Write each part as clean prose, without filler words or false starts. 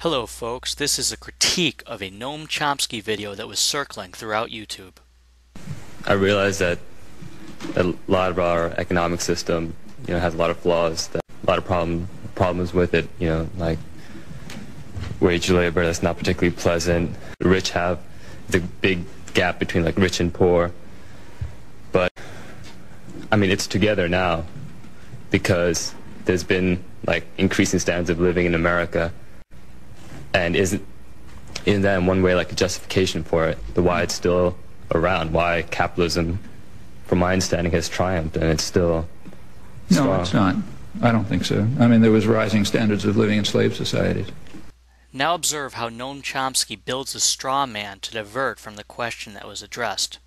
Hello folks, this is a critique of a Noam Chomsky video that was circling throughout YouTube. I realized that a lot of our economic system, has a lot of flaws, that a lot of problems with it, like wage labor that's not particularly pleasant. The rich have the big gap between like rich and poor. But I mean, it's together now because there's been like increasing standards of living in America. And isn't that in one way like a justification for it, the why it's still around, why capitalism, from my understanding, has triumphed and it's still strong? No, it's not. I don't think so. I mean, there was rising standards of living in slave societies. Now observe how Noam Chomsky builds a straw man to divert from the question that was addressed.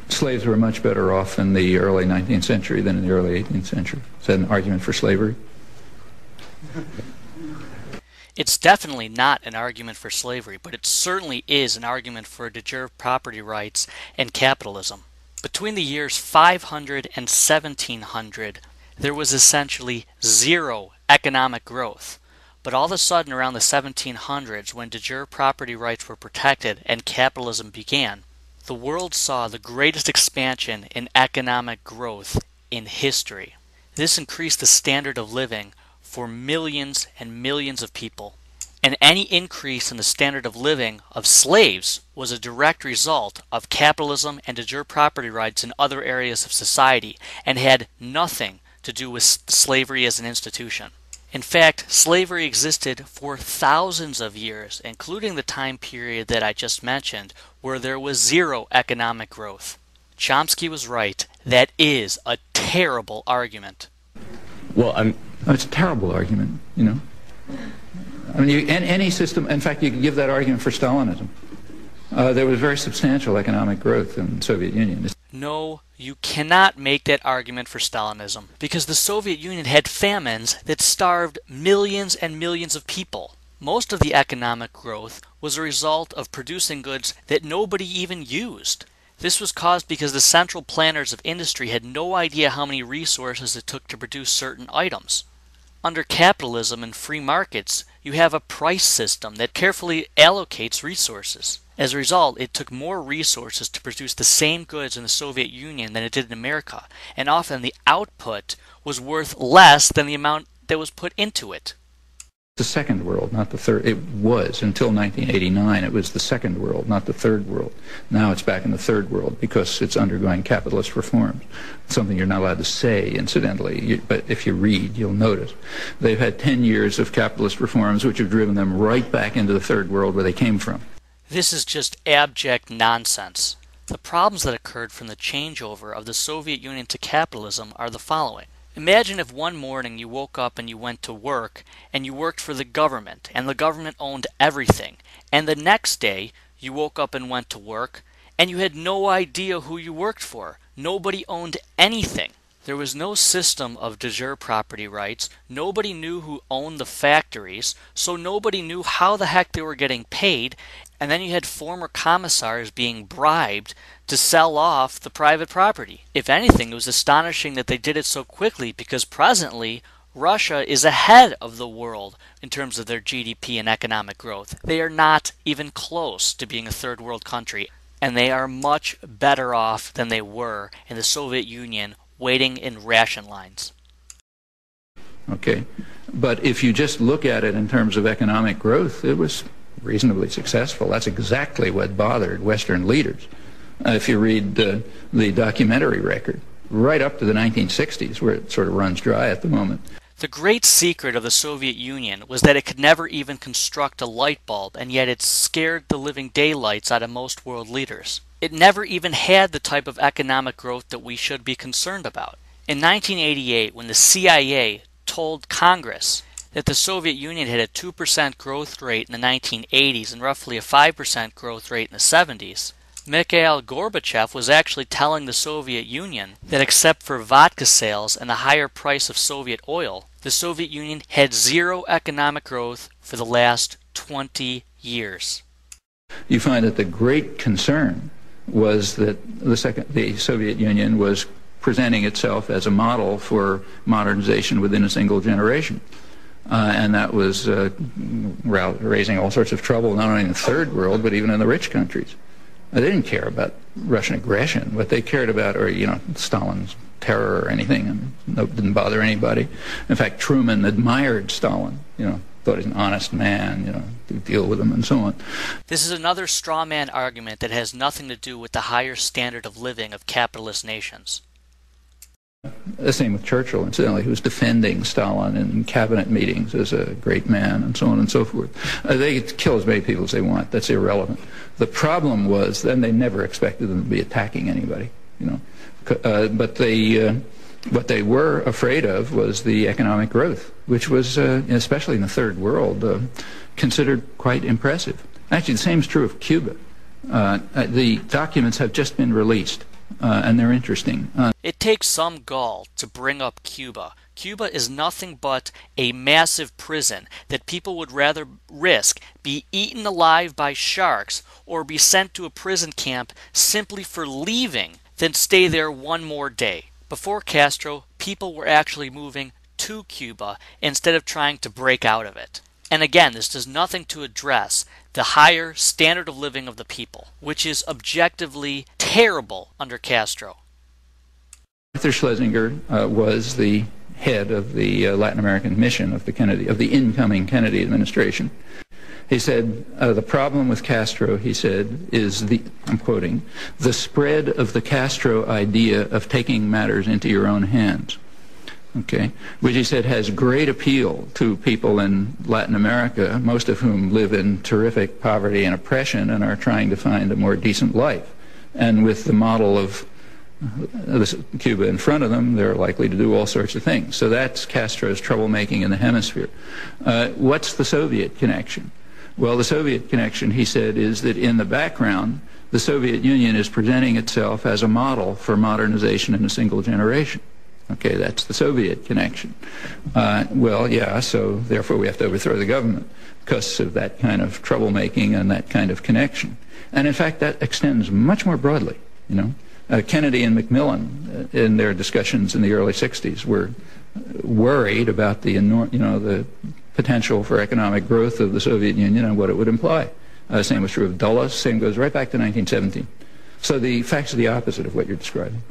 Slaves were much better off in the early 19th century than in the early 18th century. Is that an argument for slavery? It's definitely not an argument for slavery, but it certainly is an argument for de jure property rights and capitalism. Between the years 500 and 1700, there was essentially zero economic growth. But all of a sudden around the 1700s, when de jure property rights were protected and capitalism began, the world saw the greatest expansion in economic growth in history. This increased the standard of living for millions and millions of people. And any increase in the standard of living of slaves was a direct result of capitalism and de jure property rights in other areas of society and had nothing to do with slavery as an institution. In fact, slavery existed for thousands of years, including the time period that I just mentioned, where there was zero economic growth. Chomsky was right. That is a terrible argument. Well, It's a terrible argument, I mean, any system, in fact, you could give that argument for Stalinism. There was very substantial economic growth in the Soviet Union. No, you cannot make that argument for Stalinism, because the Soviet Union had famines that starved millions and millions of people. Most of the economic growth was a result of producing goods that nobody even used. This was caused because the central planners of industry had no idea how many resources it took to produce certain items. Under capitalism and free markets, you have a price system that carefully allocates resources. As a result, it took more resources to produce the same goods in the Soviet Union than it did in America, and often the output was worth less than the amount that was put into it. The second world, not the third. It was, until 1989, it was the second world, not the third world. Now it's back in the third world because it's undergoing capitalist reforms. Something you're not allowed to say, incidentally, but if you read, you'll notice. They've had 10 years of capitalist reforms which have driven them right back into the third world where they came from. This is just abject nonsense. The problems that occurred from the changeover of the Soviet Union to capitalism are the following. Imagine if one morning you woke up and you went to work and you worked for the government and the government owned everything, and the next day you woke up and went to work and you had no idea who you worked for. Nobody owned anything. There was no system of de jure property rights. Nobody knew who owned the factories, so nobody knew how the heck they were getting paid. And then you had former commissars being bribed to sell off the private property. If anything, it was astonishing that they did it so quickly, because presently Russia is ahead of the world in terms of their GDP and economic growth. They are not even close to being a third world country, and they are much better off than they were in the Soviet Union waiting in ration lines. Okay, but if you just look at it in terms of economic growth, it was reasonably successful. That's exactly what bothered Western leaders. If you read the documentary record, right up to the 1960s, where it sort of runs dry at the moment. The great secret of the Soviet Union was that it could never even construct a light bulb, and yet it scared the living daylights out of most world leaders. It never even had the type of economic growth that we should be concerned about. In 1988, when the CIA told Congress that the Soviet Union had a 2% growth rate in the 1980s and roughly a 5% growth rate in the 70s, Mikhail Gorbachev was actually telling the Soviet Union that except for vodka sales and the higher price of Soviet oil, the Soviet Union had zero economic growth for the last 20 years. You find that the great concern was that the Soviet Union was presenting itself as a model for modernization within a single generation. And that was raising all sorts of trouble, not only in the third world, but even in the rich countries. They didn't care about Russian aggression. What they cared about, or, Stalin's terror or anything, and it didn't bother anybody. In fact, Truman admired Stalin, thought he's an honest man, to deal with him and so on. This is another straw man argument that has nothing to do with the higher standard of living of capitalist nations. The same with Churchill, incidentally, who was defending Stalin in cabinet meetings as a great man and so on and so forth. They could kill as many people as they want. That's irrelevant. The problem was then they never expected them to be attacking anybody, But what they were afraid of was the economic growth, which was, especially in the third world, considered quite impressive. Actually, the same is true of Cuba. The documents have just been released, and they're interesting. It takes some gall to bring up Cuba. Cuba is nothing but a massive prison that people would rather risk be eaten alive by sharks or be sent to a prison camp simply for leaving than stay there one more day. Before Castro, people were actually moving to Cuba instead of trying to break out of it. And again, this does nothing to address the higher standard of living of the people, which is objectively terrible under Castro. Arthur Schlesinger was the head of the Latin American mission of the incoming Kennedy administration. He said, the problem with Castro, he said, is I'm quoting, the spread of the Castro idea of taking matters into your own hands. Okay, which he said has great appeal to people in Latin America, most of whom live in terrific poverty and oppression and are trying to find a more decent life. And with the model of Cuba in front of them, they're likely to do all sorts of things. So that's Castro's troublemaking in the hemisphere. What's the Soviet connection? Well, the Soviet connection, he said, is that in the background, the Soviet Union is presenting itself as a model for modernization in a single generation. Okay, that's the Soviet connection. Well, yeah, so therefore we have to overthrow the government because of that kind of troublemaking and that kind of connection. And in fact, that extends much more broadly, Kennedy and Macmillan, in their discussions in the early 60s, were worried about the potential for economic growth of the Soviet Union and what it would imply. Same was true of Dulles. Same goes right back to 1917. So the facts are the opposite of what you're describing.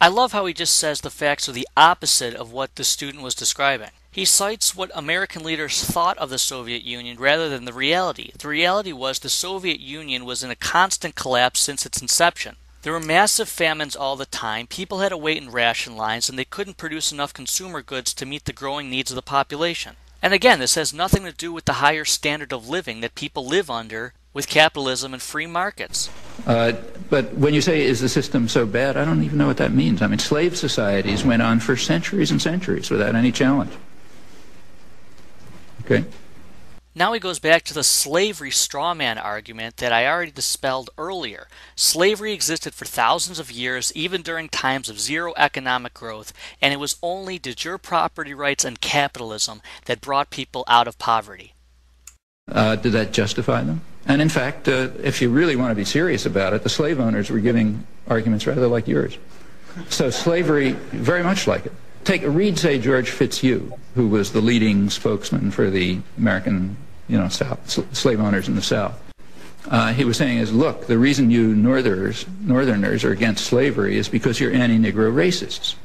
I love how he just says the facts are the opposite of what the student was describing. He cites what American leaders thought of the Soviet Union rather than the reality. The reality was the Soviet Union was in a constant collapse since its inception. There were massive famines all the time, people had to wait in ration lines, and they couldn't produce enough consumer goods to meet the growing needs of the population. And again, this has nothing to do with the higher standard of living that people live under with capitalism and free markets. But when you say, is the system so bad, I don't even know what that means. I mean, slave societies went on for centuries and centuries without any challenge. Okay? Now he goes back to the slavery straw man argument that I already dispelled earlier. Slavery existed for thousands of years, even during times of zero economic growth, and it was only de jure property rights and capitalism that brought people out of poverty. Did that justify them? And in fact, if you really want to be serious about it, the slave owners were giving arguments rather like yours. So slavery, very much like it. Read, say, George Fitzhugh, who was the leading spokesman for the American, South, slave owners in the South. He was saying look, the reason you Northerners are against slavery is because you're anti-Negro racists.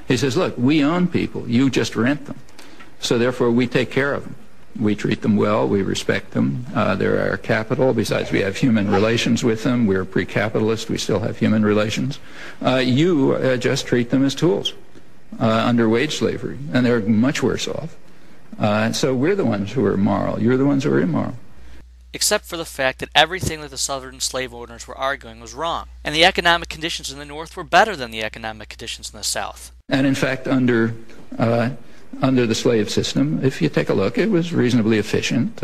He says, look, we own people, you just rent them. So therefore we take care of them. We treat them well, we respect them, they're our capital, besides we have human relations with them, we're pre-capitalist, we still have human relations. You just treat them as tools under wage slavery, and they're much worse off. So we're the ones who are moral, you're the ones who are immoral. Except for the fact that everything that the southern slave owners were arguing was wrong, and the economic conditions in the North were better than the economic conditions in the South. And in fact, under the slave system, if you take a look, it was reasonably efficient.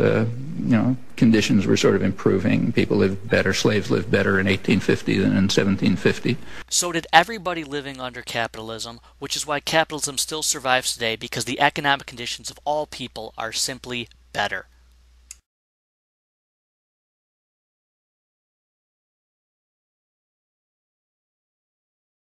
Conditions were sort of improving. People lived better. Slaves lived better in 1850 than in 1750. So did everybody living under capitalism, which is why capitalism still survives today, because the economic conditions of all people are simply better.